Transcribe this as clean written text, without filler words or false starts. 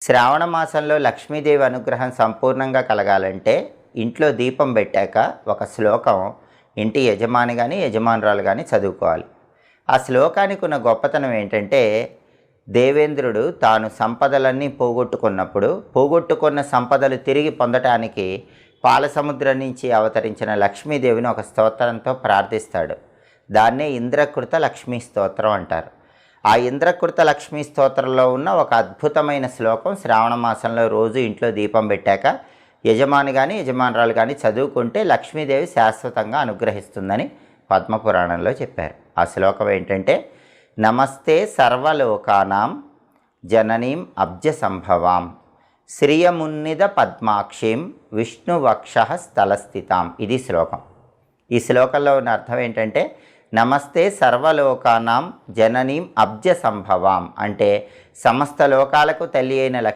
శ్రావణ మాసంలో లక్ష్మీదేవి అనుగ్రహం సంపూర్ణంగా కలగాలంటే ఇంట్లో దీపం పెట్టాక ఒక శ్లోకం ఇంటి యజమాని కానీ యజమానురాలు కానీ చదువుకోవాలి. ఆ శ్లోకానికి ఉన్న గొప్పతనం ఏంటంటే, దేవేంద్రుడు తాను సంపదలన్నీ పోగొట్టుకున్నప్పుడు పోగొట్టుకున్న సంపదలు తిరిగి పొందటానికి పాలసముద్రం నుంచి అవతరించిన లక్ష్మీదేవిని ఒక స్తోత్రంతో ప్రార్థిస్తాడు. దాన్నే ఇంద్రకృత లక్ష్మీ స్తోత్రం అంటారు. ఆ ఇంద్రకృత లక్ష్మీ స్తోత్రంలో ఉన్న ఒక అద్భుతమైన శ్లోకం శ్రావణ మాసంలో రోజు ఇంట్లో దీపం పెట్టాక యజమాని కానీ యజమానురాలు కానీ చదువుకుంటే లక్ష్మీదేవి శాశ్వతంగా అనుగ్రహిస్తుందని పద్మపురాణంలో చెప్పారు. ఆ శ్లోకం ఏంటంటే, నమస్తే సర్వలోకానాం జననీం అబ్జ సంభవాం శ్రియమున్నిద పద్మాక్షీం విష్ణువక్ష స్థలస్థితాం. ఇది శ్లోకం. ఈ శ్లోకంలో ఉన్న అర్థం ఏంటంటే, నమస్తే సర్వలోకానాం జననీం అబ్జ సంభవాం అంటే సమస్త లోకాలకు తల్లి అయిన